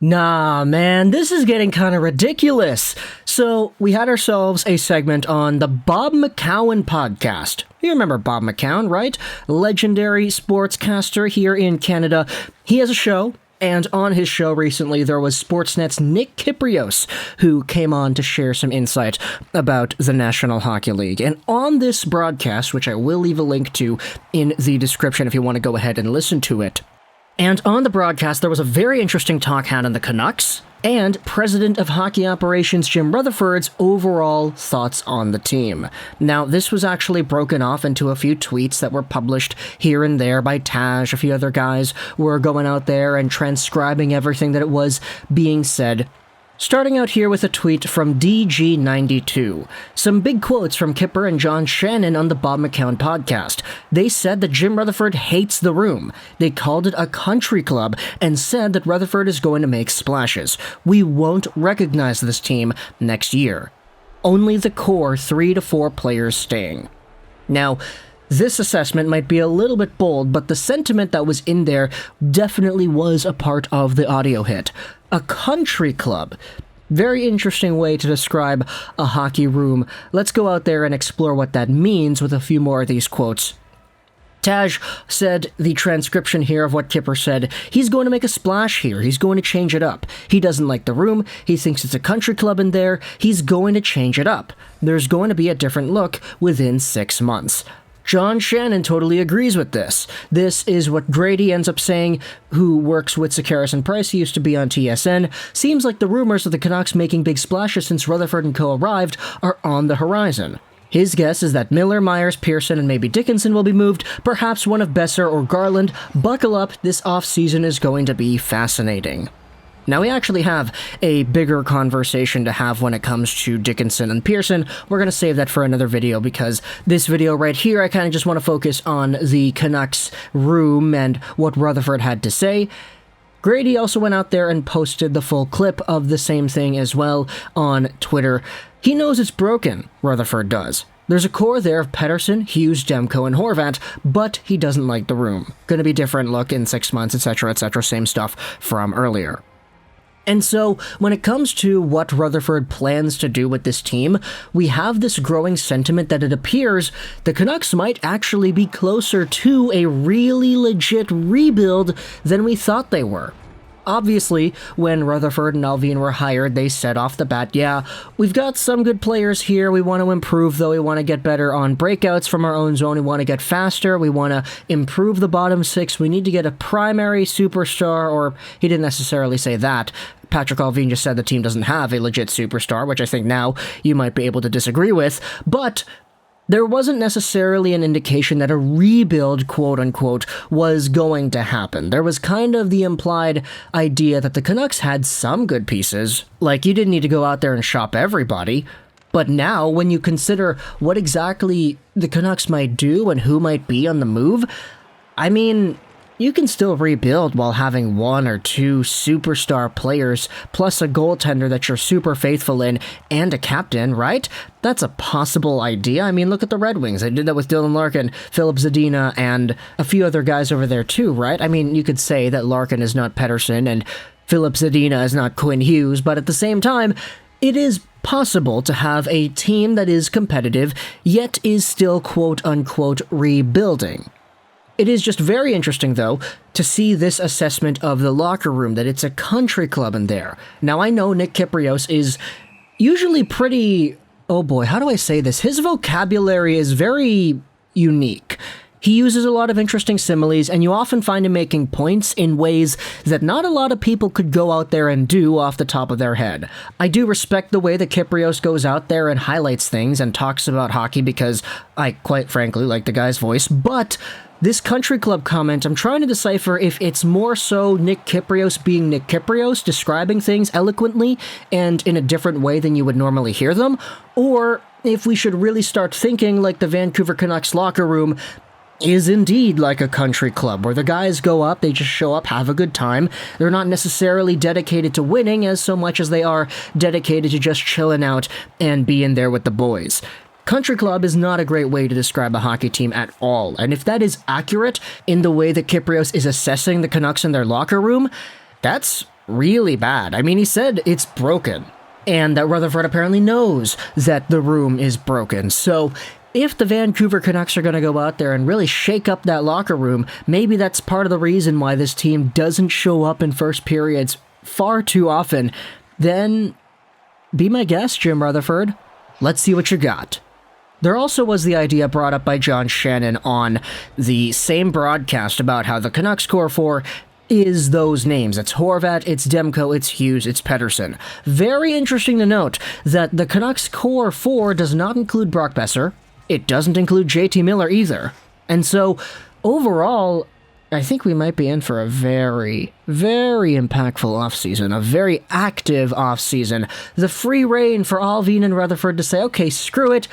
Nah, man, this is getting kind of ridiculous. So, we had ourselves a segment on the Bob McCown podcast. You remember Bob McCown, right? Legendary sportscaster here in Canada. He has a show, and on his show recently there was Sportsnet's Nick Kypreos, who came on to share some insight about the National Hockey League. And on this broadcast, which I will leave a link to in the description if you want to go ahead and listen to it, and on the broadcast, there was a very interesting talk had on the Canucks and President of Hockey Operations Jim Rutherford's overall thoughts on the team. Now, this was actually broken off into a few tweets that were published here and there by Taj. A few other guys were going out there and transcribing everything that it was being said. Starting out here with a tweet from DG92. Some big quotes from Kipper and John Shannon on the Bob McCown podcast. They said that Jim Rutherford hates the room. They called it a country club and said that Rutherford is going to make splashes. We won't recognize this team next year. Only the core 3 to 4 players staying. Now, this assessment might be a little bit bold, but the sentiment that was in there definitely was a part of the audio hit. A country club. Very interesting way to describe a hockey room. Let's go out there and explore what that means with a few more of these quotes. Taj said the transcription here of what Kipper said, he's going to make a splash here, he's going to change it up. He doesn't like the room, he thinks it's a country club in there, he's going to change it up. There's going to be a different look within 6 months. John Shannon totally agrees with this. This is what Grady ends up saying, who works with Sekeres and Price. He used to be on TSN. Seems like the rumors of the Canucks making big splashes since Rutherford and co. arrived are on the horizon. His guess is that Miller, Myers, Pearson, and maybe Dickinson will be moved, perhaps one of Besser or Garland. Buckle up, this offseason is going to be fascinating. Now, we actually have a bigger conversation to have when it comes to Dickinson and Pearson. We're going to save that for another video because this video right here, I kind of just want to focus on the Canucks room and what Rutherford had to say. Grady also went out there and posted the full clip of the same thing as well on Twitter. He knows it's broken, Rutherford does. There's a core there of Pettersson, Hughes, Demko, and Horvat, but he doesn't like the room. Gonna be different look in 6 months, etc., same stuff from earlier. And so, when it comes to what Rutherford plans to do with this team, we have this growing sentiment that it appears the Canucks might actually be closer to a really legit rebuild than we thought they were. Obviously, when Rutherford and Alvin were hired, they said off the bat, yeah, we've got some good players here, we want to improve though, we want to get better on breakouts from our own zone, we want to get faster, we want to improve the bottom 6, we need to get a primary superstar, or he didn't necessarily say that. Patrick Alvin just said the team doesn't have a legit superstar, which I think now you might be able to disagree with, but there wasn't necessarily an indication that a rebuild, quote-unquote, was going to happen. There was kind of the implied idea that the Canucks had some good pieces, like you didn't need to go out there and shop everybody. But now, when you consider what exactly the Canucks might do and who might be on the move, I mean, you can still rebuild while having 1 or 2 superstar players, plus a goaltender that you're super faithful in, and a captain, right? That's a possible idea. I mean, look at the Red Wings. They did that with Dylan Larkin, Philip Zadina, and a few other guys over there too, right? I mean, you could say that Larkin is not Pettersson, and Philip Zadina is not Quinn Hughes, but at the same time, it is possible to have a team that is competitive, yet is still quote-unquote rebuilding. It is just very interesting, though, to see this assessment of the locker room, that it's a country club in there. Now, I know Nick Kypreos is usually pretty... oh boy, how do I say this? His vocabulary is very unique. He uses a lot of interesting similes, and you often find him making points in ways that not a lot of people could go out there and do off the top of their head. I do respect the way that Kypreos goes out there and highlights things and talks about hockey because I, quite frankly, like the guy's voice, but this country club comment, I'm trying to decipher if it's more so Nick Kypreos being Nick Kypreos, describing things eloquently and in a different way than you would normally hear them, or if we should really start thinking like the Vancouver Canucks locker room is indeed like a country club, where the guys go up, they just show up, have a good time. They're not necessarily dedicated to winning as so much as they are dedicated to just chilling out and being there with the boys. Country club is not a great way to describe a hockey team at all, and if that is accurate in the way that Kypreos is assessing the Canucks in their locker room, that's really bad. I mean, he said it's broken, and that Rutherford apparently knows that the room is broken. So if the Vancouver Canucks are going to go out there and really shake up that locker room, maybe that's part of the reason why this team doesn't show up in first periods far too often. Then be my guest, Jim Rutherford. Let's see what you got. There also was the idea brought up by John Shannon on the same broadcast about how the Canucks core four is those names. It's Horvat, it's Demko, it's Hughes, it's Pettersson. Very interesting to note that the Canucks core four does not include Brock Besser. It doesn't include JT Miller either. And so, overall, I think we might be in for a very, very impactful offseason, a very active offseason. The free reign for Allvin and Rutherford to say, okay, screw it.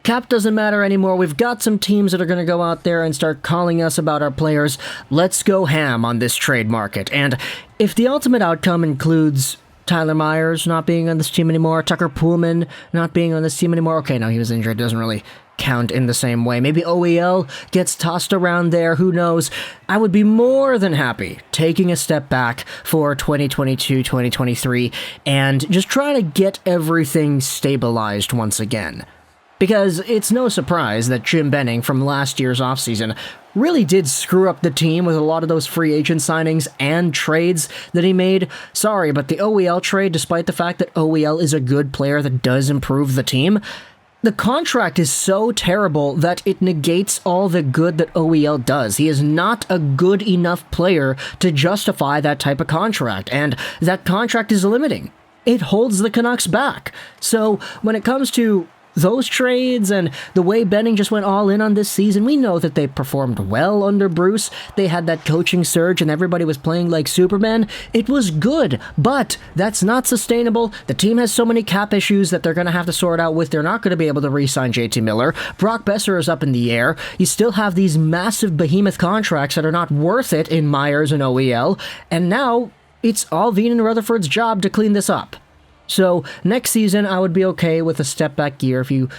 Cap doesn't matter anymore. We've got some teams that are going to go out there and start calling us about our players. Let's go ham on this trade market. And if the ultimate outcome includes Tyler Myers not being on this team anymore, Tucker Poolman not being on this team anymore, okay, no, he was injured. Doesn't really count in the same way. Maybe OEL gets tossed around there. Who knows? I would be more than happy taking a step back for 2022, 2023 and just try to get everything stabilized once again. Because it's no surprise that Jim Benning from last year's offseason really did screw up the team with a lot of those free agent signings and trades that he made. Sorry, but the OEL trade, despite the fact that OEL is a good player that does improve the team, the contract is so terrible that it negates all the good that OEL does. He is not a good enough player to justify that type of contract, and that contract is limiting. It holds the Canucks back. So when it comes to those trades and the way Benning just went all in on this season, we know that they performed well under Bruce. They had that coaching surge and everybody was playing like Superman. It was good, but that's not sustainable. The team has so many cap issues that they're going to have to sort out with. They're not going to be able to re-sign JT Miller. Brock Besser is up in the air. You still have these massive behemoth contracts that are not worth it in Myers and OEL. And now it's Allvin and Rutherford's job to clean this up. So next season, I would be okay with a step back year if you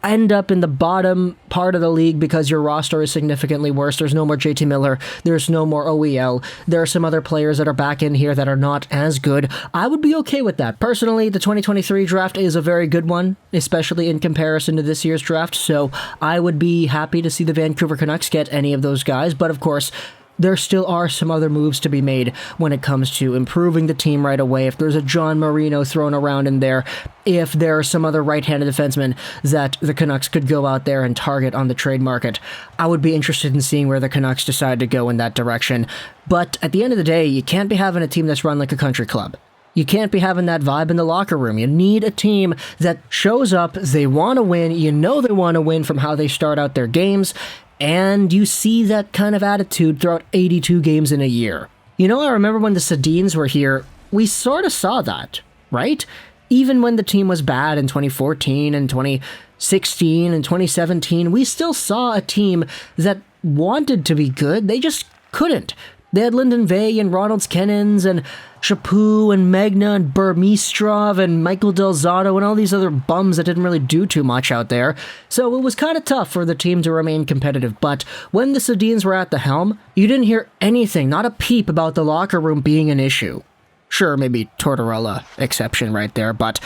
end up in the bottom part of the league because your roster is significantly worse. There's no more JT Miller. There's no more OEL. There are some other players that are back in here that are not as good. I would be okay with that. Personally, the 2023 draft is a very good one, especially in comparison to this year's draft. So I would be happy to see the Vancouver Canucks get any of those guys. But of course, there still are some other moves to be made when it comes to improving the team right away. If there's a John Marino thrown around in there, if there are some other right-handed defensemen that the Canucks could go out there and target on the trade market, I would be interested in seeing where the Canucks decide to go in that direction. But at the end of the day, you can't be having a team that's run like a country club. You can't be having that vibe in the locker room. You need a team that shows up, they want to win, you know they want to win from how they start out their games, and you see that kind of attitude throughout 82 games in a year. You know, I remember when the Sedins were here, we sort of saw that, right? Even when the team was bad in 2014 and 2016 and 2017, we still saw a team that wanted to be good. They just couldn't. They had Lyndon Vey and Ronald Kennens and Chaput and Magna and Burmistrov and Michael Del Zotto and all these other bums that didn't really do too much out there. So it was kind of tough for the team to remain competitive. But when the Sedins were at the helm, you didn't hear anything, not a peep about the locker room being an issue. Sure, maybe Tortorella exception right there, but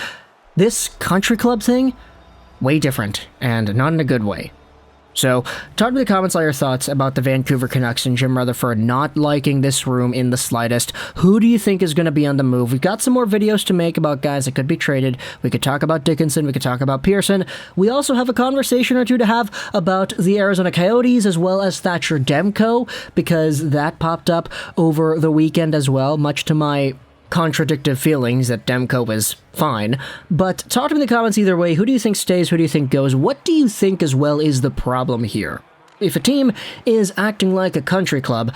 this country club thing, way different, and not in a good way. So, talk in the comments all your thoughts about the Vancouver Canucks and Jim Rutherford not liking this room in the slightest. Who do you think is going to be on the move? We've got some more videos to make about guys that could be traded. We could talk about Dickinson. We could talk about Pearson. We also have a conversation or two to have about the Arizona Coyotes as well as Thatcher Demko, because that popped up over the weekend as well, much to my contradictive feelings that Demko is fine. But talk to me in the comments either way. Who do you think stays? Who do you think goes? What do you think as well is the problem here? If a team is acting like a country club,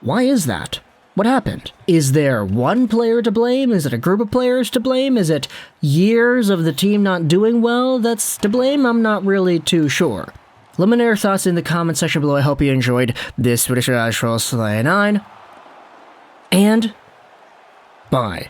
why is that? What happened? Is there one player to blame? Is it a group of players to blame? Is it years of the team not doing well that's to blame? I'm not really too sure. Let me know your thoughts in the comment section below. I hope you enjoyed this British Ashroll Slay 9. And bye.